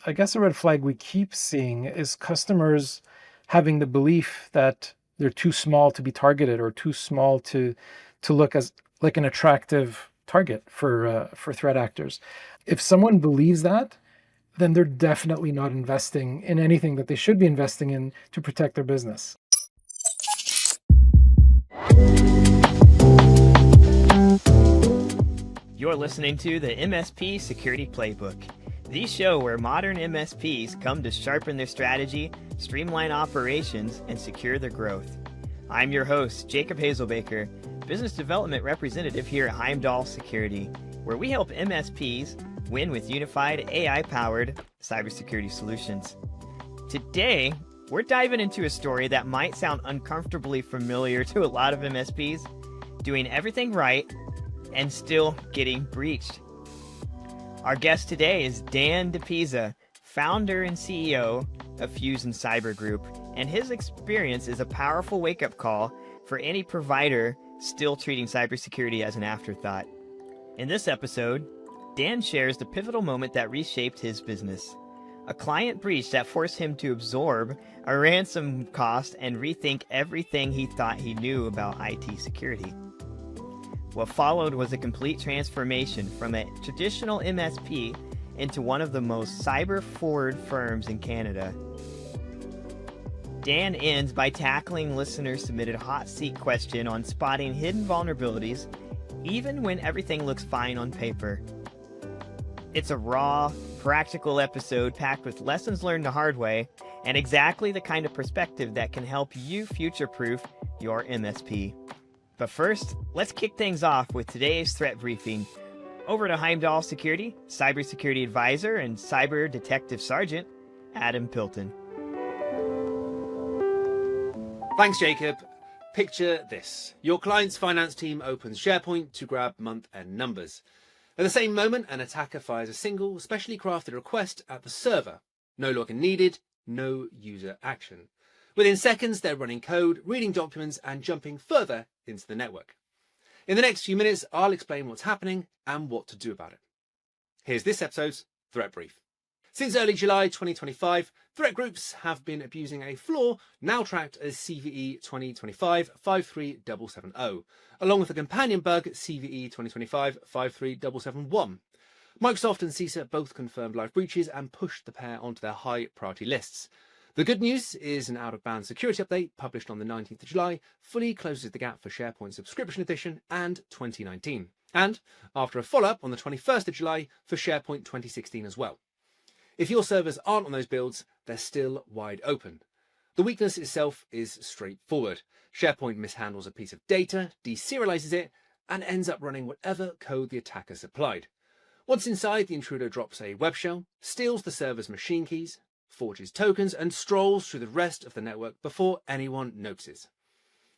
I guess a red flag we keep seeing is customers having the belief that they're too small to be targeted or too small to look as like an attractive target for threat actors. If someone believes that, then they're definitely not investing in anything that they should be investing in to protect their business. You're listening to the MSP Security Playbook, the show where modern MSPs come to sharpen their strategy, streamline operations, and secure their growth. I'm your host, Jacob Hazelbaker, Business Development Representative here at Heimdal Security, where we help MSPs win with unified AI-powered cybersecurity solutions. Today, we're diving into a story that might sound uncomfortably familiar to a lot of MSPs, doing everything right and still getting breached. Our guest today is Dan Di Pisa, founder and CEO of Fusion Cyber Group, and his experience is a powerful wake-up call for any provider still treating cybersecurity as an afterthought. In this episode, Dan shares the pivotal moment that reshaped his business, a client breach that forced him to absorb a ransom cost and rethink everything he thought he knew about IT security. What followed was a complete transformation from a traditional MSP into one of the most cyber-forward firms in Canada. Dan ends by tackling listener-submitted hot seat question on spotting hidden vulnerabilities, even when everything looks fine on paper. It's a raw, practical episode packed with lessons learned the hard way and exactly the kind of perspective that can help you future-proof your MSP. But first, let's kick things off with today's threat briefing. Over to Heimdal Security, Cybersecurity Advisor and Cyber Detective Sergeant, Adam Pilton. Thanks, Jacob. Picture this. Your client's finance team opens SharePoint to grab month-end numbers. At the same moment, an attacker fires a single, specially crafted request at the server. No login needed, no user action. Within seconds, they're running code, reading documents, and jumping further into the network. In the next few minutes, I'll explain what's happening and what to do about it. Here's this episode's Threat Brief. Since early July 2025, threat groups have been abusing a flaw now tracked as CVE 2025-53770, along with a companion bug CVE 2025-53771. Microsoft and CISA both confirmed live breaches and pushed the pair onto their high priority lists. The good news is an out-of-band security update published on the 19th of July fully closes the gap for SharePoint Subscription Edition and 2019, and after a follow-up on the 21st of July for SharePoint 2016 as well. If your servers aren't on those builds, they're still wide open. The weakness itself is straightforward. SharePoint mishandles a piece of data, deserializes it, and ends up running whatever code the attacker supplied. Once inside, the intruder drops a web shell, steals the server's machine keys, forges tokens, and strolls through the rest of the network before anyone notices.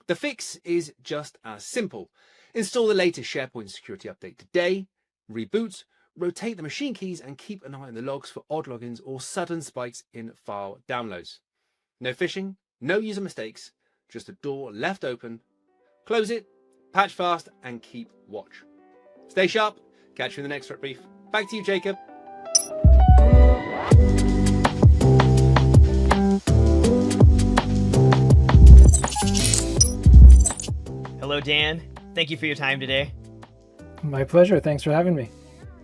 The fix is just as simple. Install the latest SharePoint security update today, reboot, rotate the machine keys, and keep an eye on the logs for odd logins or sudden spikes in file downloads. No phishing, no user mistakes, just a door left open. Close it, patch fast, and keep watch. Stay sharp. Catch you in the next threat brief. Back to you, Jacob. Hello, Dan. Thank you for your time today. My pleasure. Thanks for having me.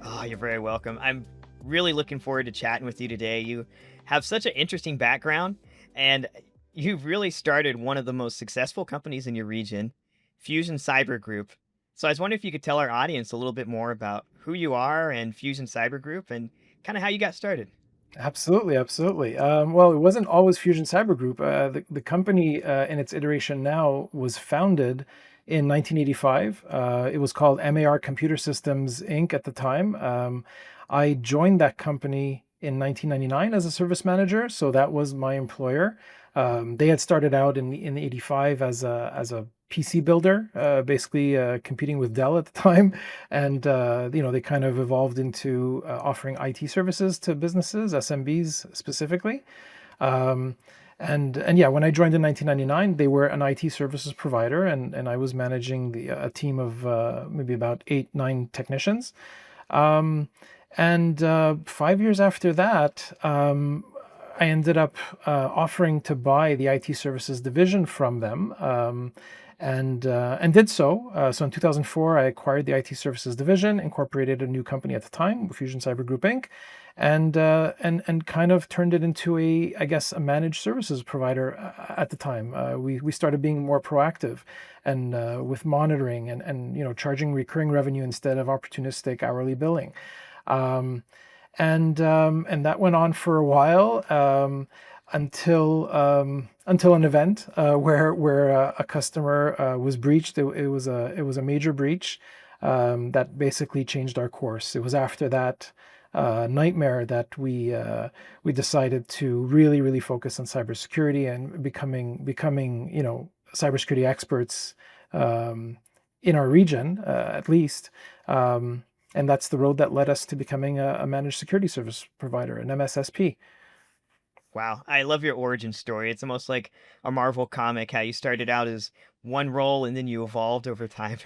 Oh, you're very welcome. I'm really looking forward to chatting with you today. You have such an interesting background, and you've really started one of the most successful companies in your region, Fusion Cyber Group. So I was wondering if you could tell our audience a little bit more about who you are and Fusion Cyber Group and kind of how you got started. Absolutely, absolutely. Well, it wasn't always Fusion Cyber Group. The company in its iteration now was founded in 1985. It was called MAR Computer Systems Inc. at the time. I joined that company in 1999 as a service manager, so that was my employer. They had started out in 85 as a PC builder, basically competing with Dell at the time, and they kind of evolved into offering IT services to businesses, SMBs specifically. And yeah, when I joined in 1999, they were an IT services provider, and I was managing a team of maybe about 8-9 technicians. And 5 years after that, I ended up offering to buy the IT services division from them, and did so. So in 2004, I acquired the IT services division, incorporated a new company at the time, Fusion Cyber Group Inc., and kind of turned it into I guess, a managed services provider at the time. We started being more proactive, and with monitoring and charging recurring revenue instead of opportunistic hourly billing. Um, and that went on for a while, until an event where a customer was breached. It was a major breach that basically changed our course. It was after that nightmare that we decided to really focus on cybersecurity and becoming cybersecurity experts in our region, at least. And that's the road that led us to becoming a managed security service provider, an MSSP. Wow, I love your origin story. It's almost like a Marvel comic, how you started out as one role and then you evolved over time.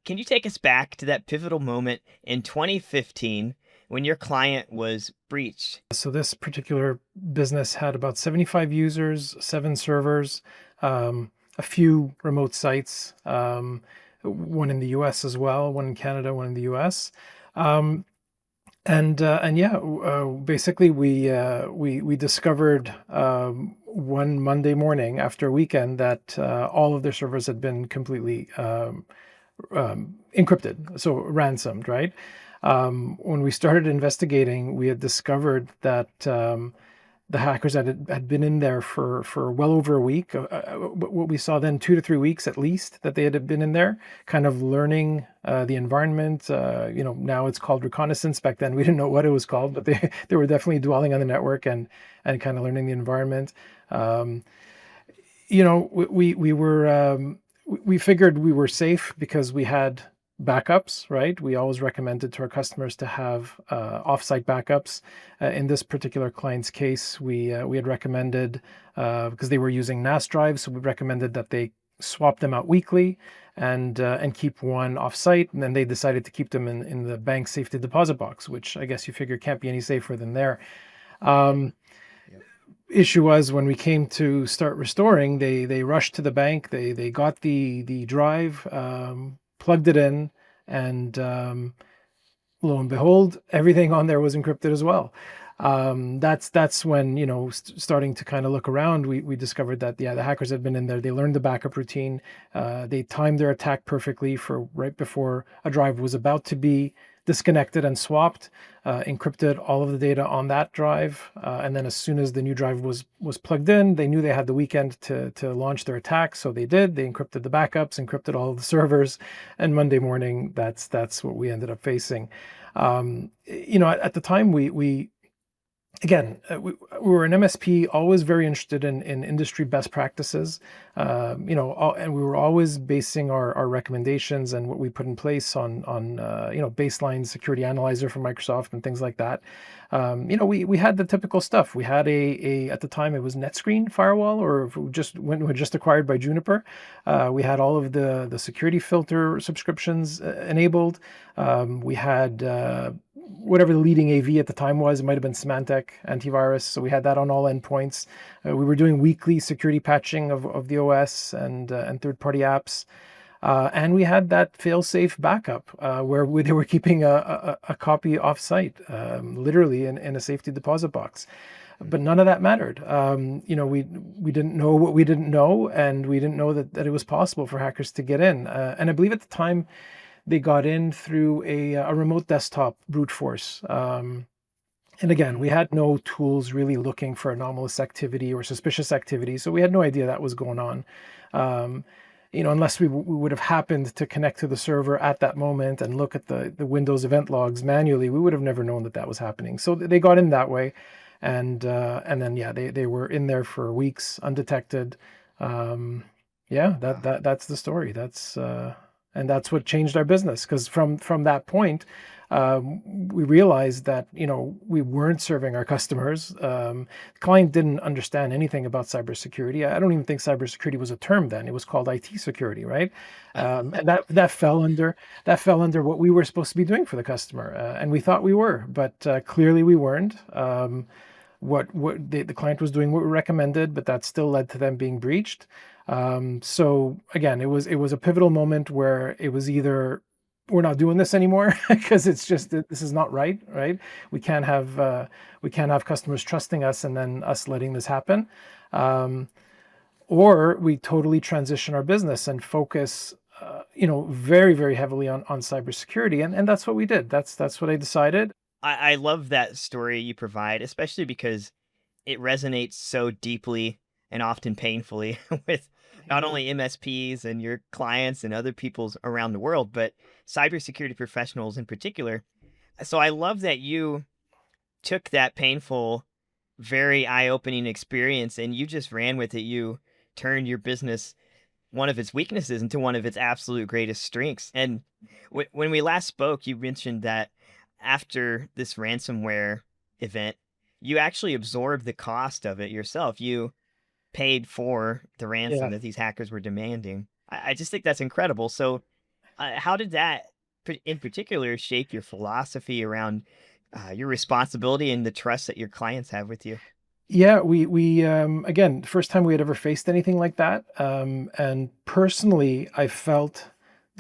Can you take us back to that pivotal moment in 2015 when your client was breached? So this particular business had about 75 users, 7 servers, a few remote sites, one in the US as well, one in Canada, one in the US. Um, and yeah, basically we discovered one Monday morning after a weekend that all of their servers had been completely encrypted, so ransomed, right? When we started investigating, we had discovered that the hackers had been in there for well over a week. What we saw then, 2 to 3 weeks at least, that they had been in there, kind of learning the environment. Now it's called reconnaissance. Back then we didn't know what it was called, but they were definitely dwelling on the network and kind of learning the environment. We figured we were safe because we had backups, right? We always recommended to our customers to have offsite backups. In this particular client's case, we had recommended, because they were using NAS drives, so we recommended that they swap them out weekly and keep one offsite. And then they decided to keep them in the bank safety deposit box, which I guess you figure can't be any safer than there. Um, Issue was, when we came to start restoring, they rushed to the bank. They got the drive, plugged it in, and lo and behold, everything on there was encrypted as well. That's when, starting to kind of look around, we discovered that, yeah, the hackers had been in there. They learned the backup routine. They timed their attack perfectly for right before a drive was about to be disconnected and swapped, encrypted all of the data on that drive, and then as soon as the new drive was plugged in, they knew they had the weekend to launch their attack, so they did. They encrypted the backups, encrypted all of the servers, and Monday morning, that's what we ended up facing. At the time, we again, we were an MSP, always very interested in industry best practices, and we were always basing our recommendations and what we put in place on baseline security analyzer from Microsoft and things like that. We had the typical stuff. We had at the time it was NetScreen firewall, or if we just acquired by Juniper. We had all of the security filter subscriptions enabled. We had whatever the leading AV at the time was. It might have been Symantec antivirus, so we had that on all endpoints. We were doing weekly security patching of the OS and third-party apps, and we had that fail-safe backup where they were keeping a copy off-site, literally in a safety deposit box. But none of that mattered. We didn't know what we didn't know, and we didn't know that it was possible for hackers to get in. And I believe at the time, they got in through a remote desktop brute force. And again, we had no tools really looking for anomalous activity or suspicious activity, so we had no idea that was going on. Unless we would have happened to connect to the server at that moment and look at the Windows event logs manually, we would have never known that was happening. So they got in that way, and then yeah, they were in there for weeks undetected. That's the story. And that's what changed our business, because from that point, we realized that, we weren't serving our customers. The client didn't understand anything about cybersecurity. I don't even think cybersecurity was a term then. It was called IT security, right? And that fell under what we were supposed to be doing for the customer, and we thought we were, but clearly we weren't. What the client was doing what we recommended, but that still led to them being breached. So again, it was a pivotal moment where it was either we're not doing this anymore because it's just that this is not right, right? We can't have customers trusting us and then us letting this happen, or we totally transition our business and focus, very, very heavily on cybersecurity, and that's what we did. That's what I decided. I love that story you provide, especially because it resonates so deeply and often painfully with not only MSPs and your clients and other people's around the world, but cybersecurity professionals in particular. So I love that you took that painful, very eye-opening experience and you just ran with it. You turned your business, one of its weaknesses, into one of its absolute greatest strengths. And when we last spoke, you mentioned that after this ransomware event, you actually absorbed the cost of it yourself. You paid for the ransom Yeah. that these hackers were demanding. I just think that's incredible. So, how did that, in particular, shape your philosophy around your responsibility and the trust that your clients have with you? Yeah, we again, first time we had ever faced anything like that. And personally, I felt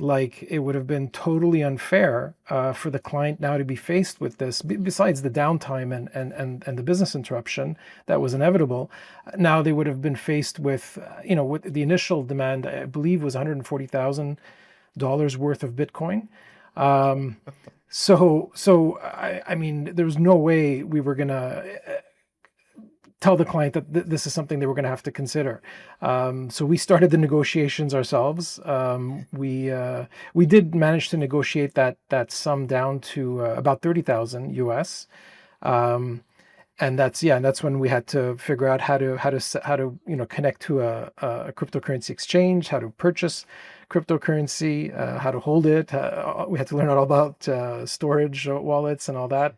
like it would have been totally unfair for the client now to be faced with this. Besides the downtime and the business interruption that was inevitable, now they would have been faced with, with the initial demand, I believe, was $140,000 worth of Bitcoin. So I mean, there was no way we were gonna tell the client that this is something they were going to have to consider. So we started the negotiations ourselves. We did manage to negotiate that sum down to about 30,000 US. And that's when we had to figure out how to connect to a cryptocurrency exchange, how to purchase cryptocurrency, how to hold it. We had to learn all about storage wallets and all that.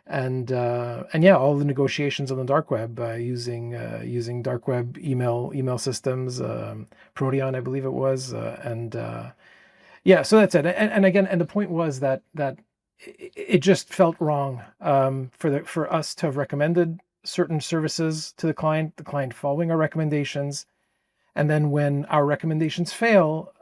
And yeah, all the negotiations on the dark web, using dark web email systems, Proteon, I believe it was, and yeah, so that's it. And again, and the point was that it just felt wrong, for us to have recommended certain services to the client following our recommendations, and then when our recommendations fail,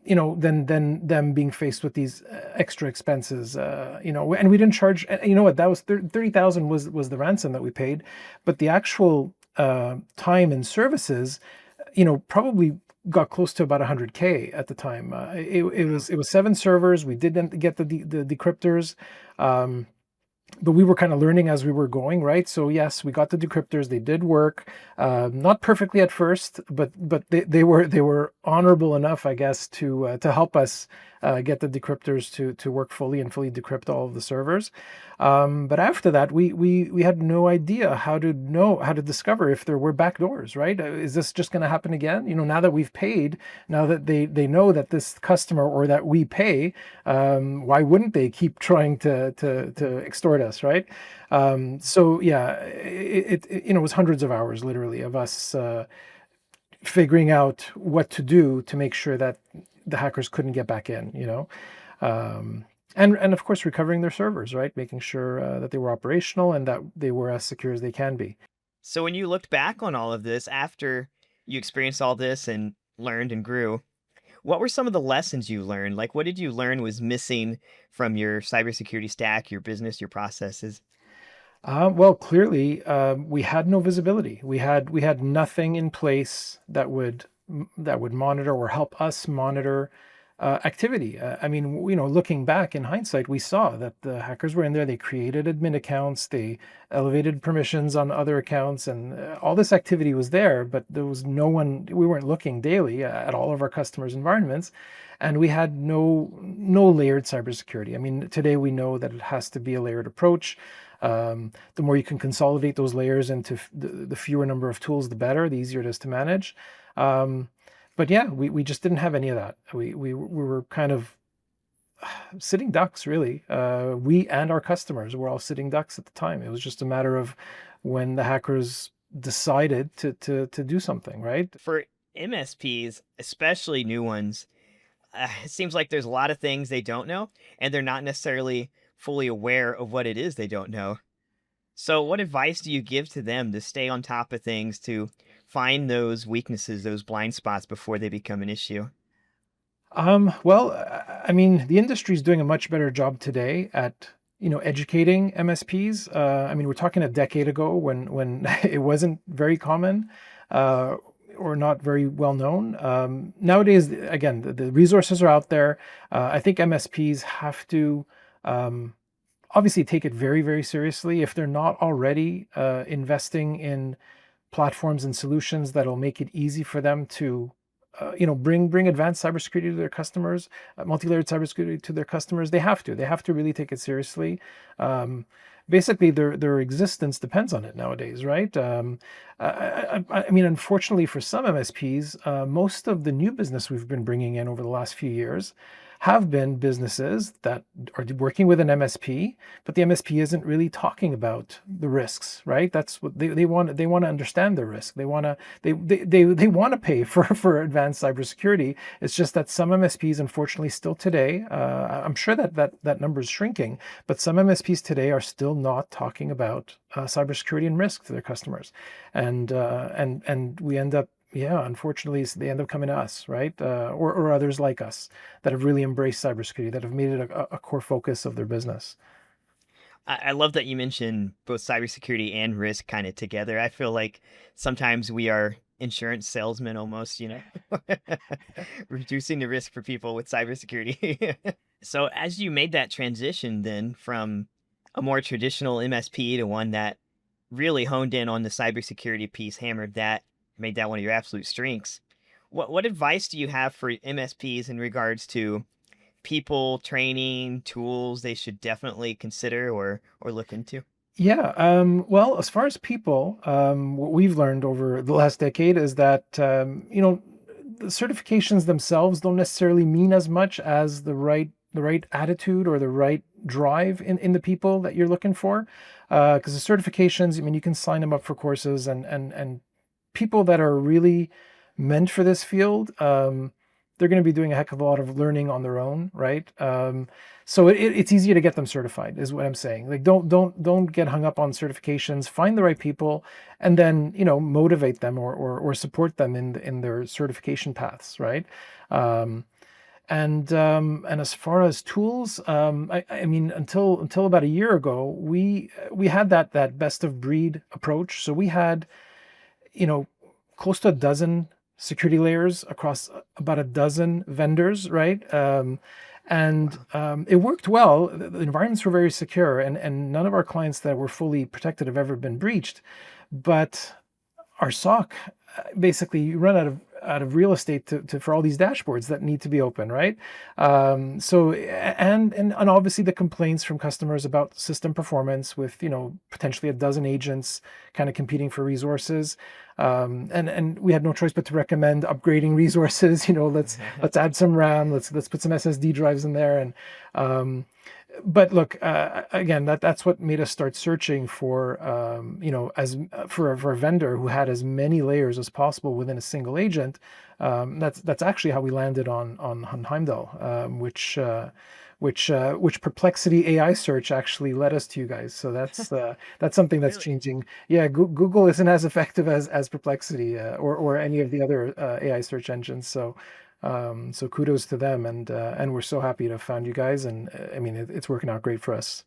then them being faced with these extra expenses, and we didn't charge. You know what? That was 30,000 was the ransom that we paid, but the actual time and services, probably got close to about 100K at the time. It was 7 servers. We didn't get the decryptors. But we were kind of learning as we were going, right? So yes, we got the decryptors. They did work, not perfectly at first, but they were honorable enough, I guess, to help us get the decryptors to work fully and fully decrypt all of the servers. But after that, we had no idea how to discover if there were backdoors, right? Is this just going to happen again? Now that we've paid, now that they know that this customer or that we pay, why wouldn't they keep trying to extort us, right? So yeah, it was hundreds of hours, literally, of us figuring out what to do to make sure that the hackers couldn't get back in. And of course recovering their servers, right? Making sure that they were operational and that they were as secure as they can be. So, when you looked back on all of this after you experienced all this and learned and grew, what were some of the lessons you learned? Like, what did you learn was missing from your cybersecurity stack, your business, your processes? Well, clearly, we had no visibility. We had nothing in place that would monitor or help us monitor activity. I mean, looking back in hindsight, we saw that the hackers were in there. They created admin accounts. They elevated permissions on other accounts, and all this activity was there. But there was no one. We weren't looking daily at all of our customers' environments, and we had no layered cybersecurity. I mean, today we know that it has to be a layered approach. The more you can consolidate those layers into the fewer number of tools, the better, the easier it is to manage. But yeah, we just didn't have any of that. We were kind of sitting ducks, really. We and our customers were all sitting ducks at the time. It was just a matter of when the hackers decided to do something, right? For MSPs, especially new ones, it seems like there's a lot of things they don't know, and they're not necessarily fully aware of what it is they don't know. So, what advice do you give to them to stay on top of things, to find those weaknesses, those blind spots before they become an issue? Well, I mean, the industry is doing a much better job today at, educating MSPs. I mean, we're talking a decade ago when it wasn't very common, uh, or not very well known. Nowadays, again, the resources are out there. I think MSPs have to, um, obviously take it very, very seriously if they're not already investing in platforms and solutions that'll make it easy for them to, bring advanced cybersecurity to their customers, multi-layered cybersecurity to their customers. They have to really take it seriously. Um, Basically, their existence depends on it nowadays, right? I mean, unfortunately for some MSPs, most of the new business we've been bringing in over the last few years have been businesses that are working with an MSP, but the MSP isn't really talking about the risks, right? That's what they want. They want to understand the risk. They want to pay for advanced cybersecurity. It's just that some MSPs, unfortunately, still today, I'm sure that number is shrinking, but some MSPs today are still not talking about cybersecurity and risk to their customers, and we end up. Yeah, unfortunately, they end up coming to us, right? Or others like us that have really embraced cybersecurity, that have made it a core focus of their business. I love that you mentioned both cybersecurity and risk kind of together. I feel like sometimes we are insurance salesmen almost, reducing the risk for people with cybersecurity. So, as you made that transition then from a more traditional MSP to one that really honed in on the cybersecurity piece, hammered that, made that one of your absolute strengths. What advice do you have for MSPs in regards to people, training, tools they should definitely consider or look into? Yeah, well, as far as people, what we've learned over the last decade is that, the certifications themselves don't necessarily mean as much as the right attitude or the right drive in the people that you're looking for. Because the certifications, I mean, you can sign them up for courses, and people that are really meant for this field, they're going to be doing a heck of a lot of learning on their own, right? So it's easier to get them certified, is what I'm saying. Like, don't get hung up on certifications. Find the right people, and then motivate them or support them in their certification paths, right? Um, and as far as tools, I mean, until about a year ago, we had that best of breed approach. So we had, you know, close to a dozen security layers across about a dozen vendors, right? And it worked well. The environments were very secure, and none of our clients that were fully protected have ever been breached. But our SOC, basically, you run out of real estate for all these dashboards that need to be open, right? So and obviously the complaints from customers about system performance with potentially a dozen agents kind of competing for resources, and we had no choice but to recommend upgrading resources. Let's add some RAM, let's put some SSD drives in there, and but look, again, that's what made us start searching for, as for a vendor who had as many layers as possible within a single agent. That's actually how we landed on Heimdal, which Perplexity AI search actually led us to you guys. So that's something that's Really? changing. Yeah, Google isn't as effective as Perplexity, or any of the other AI search engines. So kudos to them, and we're so happy to have found you guys, and I mean, it's working out great for us.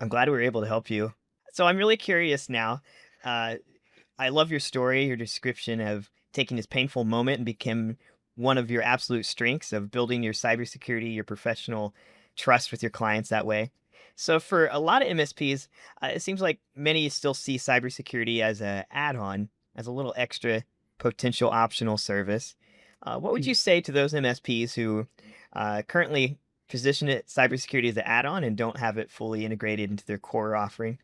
I'm glad we were able to help you. So I'm really curious now. Uh, I love your story, your description of taking this painful moment and became one of your absolute strengths of building your cybersecurity, your professional trust with your clients that way. So for a lot of MSPs, it seems like many still see cybersecurity as a add-on, as a little extra potential optional service. What would you say to those MSPs who currently position it cybersecurity as an add-on and don't have it fully integrated into their core offering?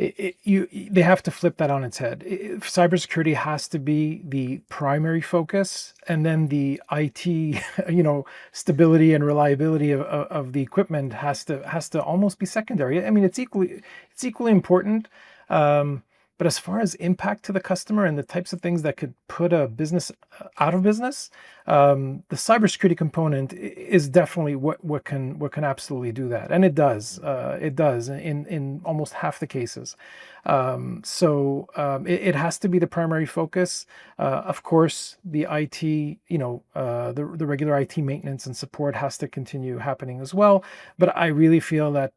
they have to flip that on its head. Cybersecurity has to be the primary focus, and then the IT, stability and reliability of the equipment has to almost be secondary. I mean, it's equally important. But as far as impact to the customer and the types of things that could put a business out of business, the cybersecurity component is definitely what can absolutely do that, and it does. It does in almost half the cases. It has to be the primary focus. Of course, the IT, the regular IT maintenance and support has to continue happening as well. But I really feel that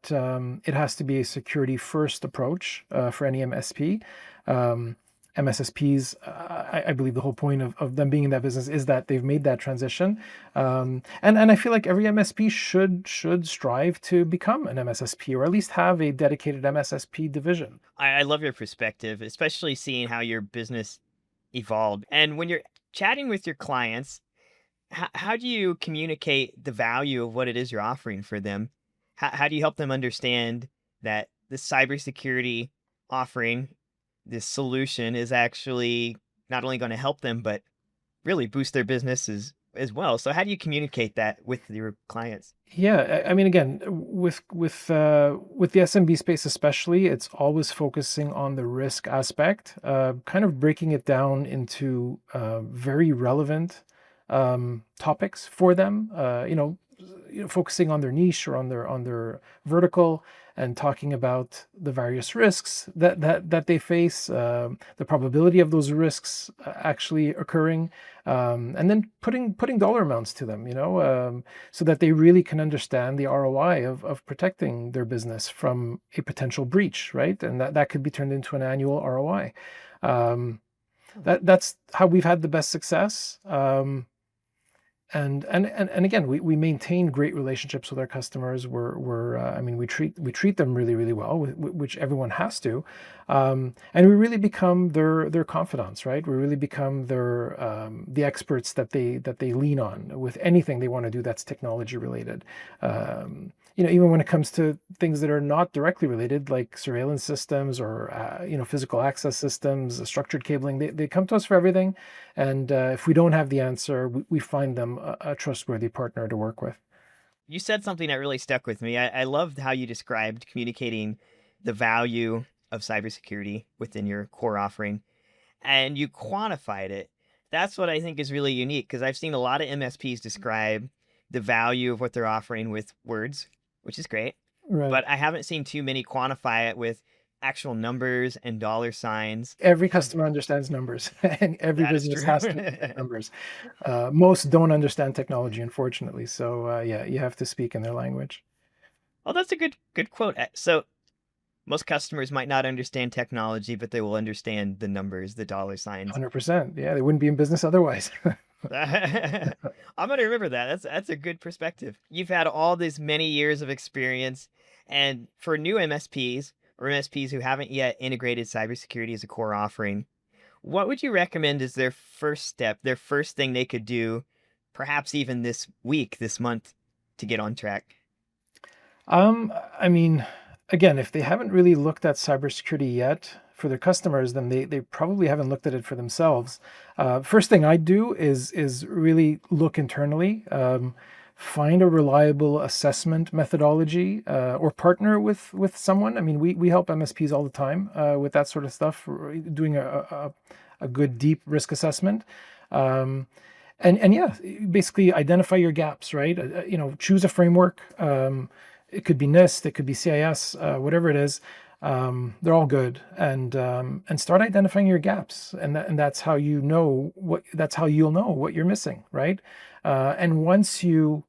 it has to be a security first approach for any MSP. MSSPs, I believe the whole point of them being in that business is that they've made that transition. And I feel like every MSP should strive to become an MSSP, or at least have a dedicated MSSP division. I love your perspective, especially seeing how your business evolved. And when you're chatting with your clients, how do you communicate the value of what it is you're offering for them? How do you help them understand that the cybersecurity offering, this solution, is actually not only going to help them, but really boost their businesses as well? So how do you communicate that with your clients? Yeah, I mean, again, with the SMB space especially, it's always focusing on the risk aspect, kind of breaking it down into very relevant topics for them. Focusing on their niche or on their vertical, and talking about the various risks that they face, the probability of those risks actually occurring, and then putting dollar amounts to them, so that they really can understand the ROI of protecting their business from a potential breach, right? And that could be turned into an annual ROI. That's how we've had the best success. And again, we maintain great relationships with our customers. I mean, we treat them really, really well, which everyone has to, and we really become their confidants, right? We really become the experts that they lean on with anything they want to do that's technology related. Even when it comes to things that are not directly related, like surveillance systems or physical access systems, structured cabling, they come to us for everything. And if we don't have the answer, we find them a trustworthy partner to work with. You said something that really stuck with me. I loved how you described communicating the value of cybersecurity within your core offering, and you quantified it. That's what I think is really unique, because I've seen a lot of MSPs describe the value of what they're offering with words, which is great, Right. but I haven't seen too many quantify it with actual numbers and dollar signs. Every customer understands numbers, and every That is business true. has to understand numbers. Most don't understand technology, unfortunately. So yeah, you have to speak in their language. Oh, that's a good quote. So most customers might not understand technology, but they will understand the numbers, the dollar signs. 100%. Yeah, they wouldn't be in business otherwise. I'm gonna remember that. That's a good perspective. You've had all these many years of experience, and for new MSPs or MSPs who haven't yet integrated cybersecurity as a core offering, what would you recommend is their first step, their first thing they could do, perhaps even this week, this month, to get on track? I mean, again, if they haven't really looked at cybersecurity yet for their customers, then they probably haven't looked at it for themselves. First thing I do is really look internally, find a reliable assessment methodology, or partner with someone. I mean, we help MSPs all the time with that sort of stuff, doing a good deep risk assessment. And yeah, basically identify your gaps, right? Choose a framework. It could be NIST, it could be CIS, whatever it is. They're all good, and start identifying your gaps, and that's how you'll know what you're missing, right? And once you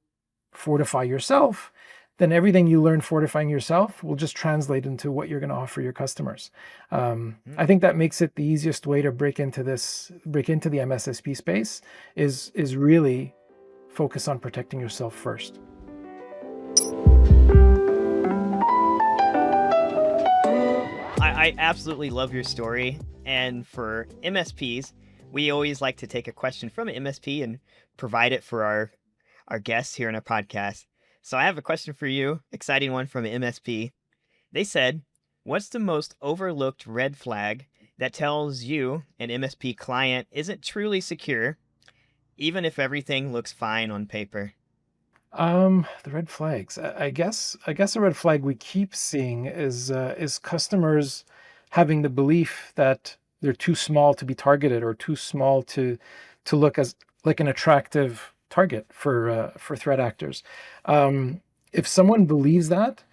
fortify yourself, then everything you learn fortifying yourself will just translate into what you're going to offer your customers. I think that makes it the easiest way to break into the MSSP space is really focus on protecting yourself first. I absolutely love your story. And for MSPs, we always like to take a question from an MSP and provide it for our guests here in our podcast. So I have a question for you, exciting one from an MSP. They said, What's the most overlooked red flag that tells you an MSP client isn't truly secure, even if everything looks fine on paper? The red flags. I guess a red flag we keep seeing is customers having the belief that they're too small to be targeted or too small to look as like an attractive target for threat actors. If someone believes that,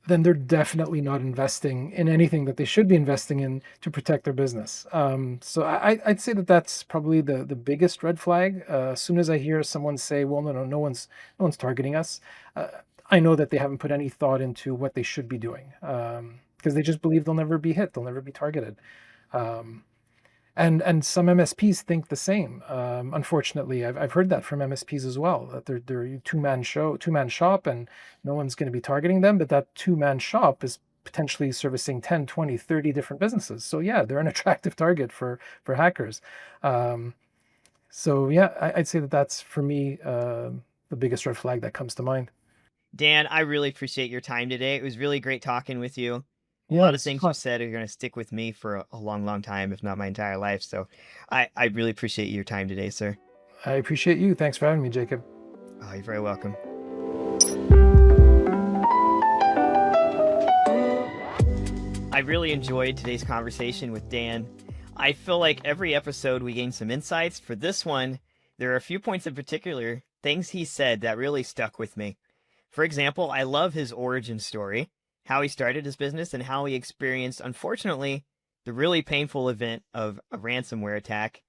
then they're definitely not investing in anything that they should be investing in to protect their business. So I'd say that that's probably the biggest red flag. As soon as I hear someone say, "Well, no, no, no one's targeting us," uh, I know that they haven't put any thought into what they should be doing, because they just believe they'll never be hit, they'll never be targeted. Um, and some MSPs think the same. Unfortunately, I've heard that from MSPs as well, that they're a two man shop, and no one's going to be targeting them. But that two-man shop is potentially servicing 10, 20, 30 different businesses. So yeah, they're an attractive target for hackers. Um, so yeah, I'd say that that's for me the biggest red flag that comes to mind. Dan, I really appreciate your time today. It was really great talking with you. A Yeah, lot of this is things you fun. said are going to stick with me for a long, long time, if not my entire life. So I really appreciate your time today, sir. I appreciate you. Thanks for having me, Jacob. Oh, you're very welcome. I really enjoyed today's conversation with Dan. I feel like every episode we gain some insights. For this one, there are a few points in particular, things he said that really stuck with me. For example, I love his origin story, how he started his business and how he experienced, unfortunately, the really painful event of a ransomware attack,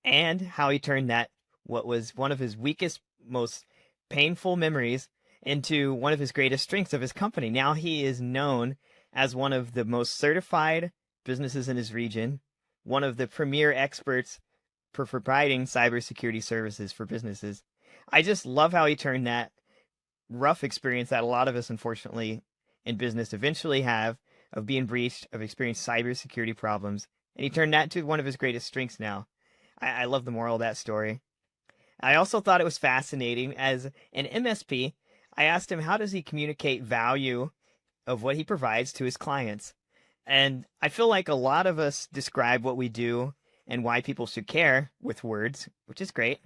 and how he turned that, what was one of his weakest, most painful memories, into one of his greatest strengths of his company. Now he is known as one of the most certified businesses in his region, one of the premier experts for providing cybersecurity services for businesses. I just love how he turned that rough experience that a lot of us, unfortunately, in business eventually have, of being breached, of experiencing cybersecurity problems, and he turned that into one of his greatest strengths now. I love the moral of that story. I also thought it was fascinating. As an MSP, I asked him, how does he communicate value of what he provides to his clients? And I feel like a lot of us describe what we do and why people should care with words, which is great.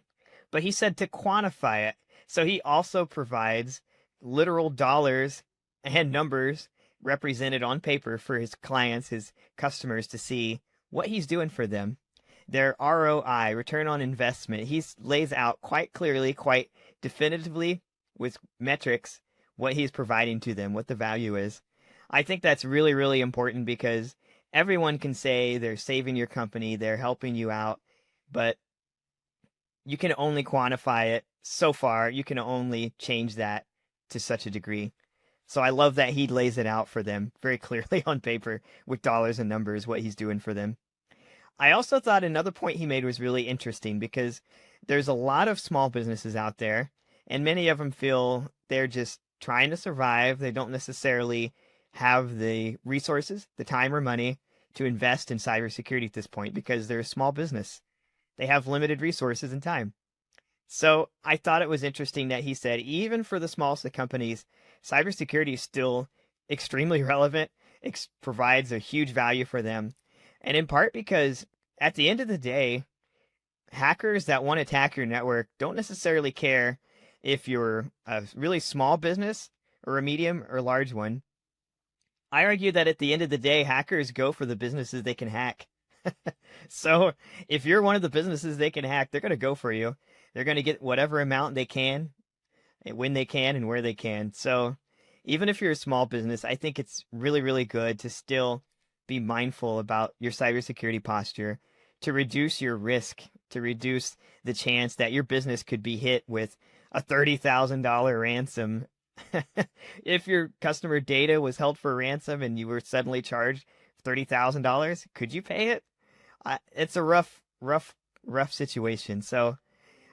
But he said to quantify it. So he also provides literal dollars and numbers represented on paper for his clients, his customers, to see what he's doing for them. Their ROI, return on investment, he lays out quite clearly, quite definitively with metrics what he's providing to them, what the value is. I think that's really, really important because everyone can say they're saving your company, they're helping you out, but you can only quantify it so far. You can only change that to such a degree. So I love that he lays it out for them very clearly on paper with dollars and numbers, what he's doing for them. I also thought another point he made was really interesting because there's a lot of small businesses out there, and many of them feel they're just trying to survive. They don't necessarily have the resources, the time or money to invest in cybersecurity at this point because they're a small business. They have limited resources and time. So I thought it was interesting that he said, even for the smallest of companies, cybersecurity is still extremely relevant, provides a huge value for them. And in part because at the end of the day, hackers that want to attack your network don't necessarily care if you're a really small business or a medium or large one. I argue that at the end of the day, hackers go for the businesses they can hack. So if you're one of the businesses they can hack, they're going to go for you. They're going to get whatever amount they can, when they can, and where they can. So even if you're a small business, I think it's really, really good to still be mindful about your cybersecurity posture, to reduce your risk, to reduce the chance that your business could be hit with a $30,000 ransom. If your customer data was held for ransom and you were suddenly charged $30,000, could you pay it? It's a rough situation. So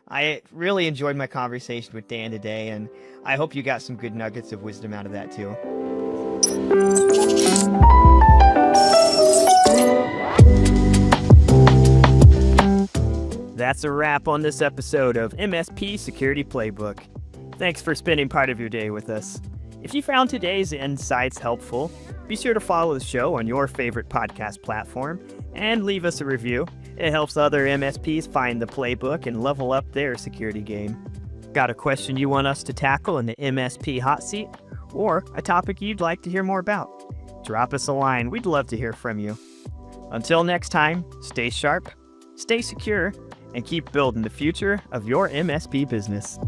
I really enjoyed my conversation with Dan today, and I hope you got some good nuggets of wisdom out of that too. That's a wrap on this episode of MSP Security Playbook. Thanks for spending part of your day with us. If you found today's insights helpful, Be sure to follow the show on your favorite podcast platform and leave us a review. It helps other MSPs find the playbook and level up their security game. Got a question you want us to tackle in the MSP Hot Seat? Or a topic you'd like to hear more about? Drop us a line. We'd love to hear from you. Until next time, stay sharp, stay secure, and keep building the future of your MSP business.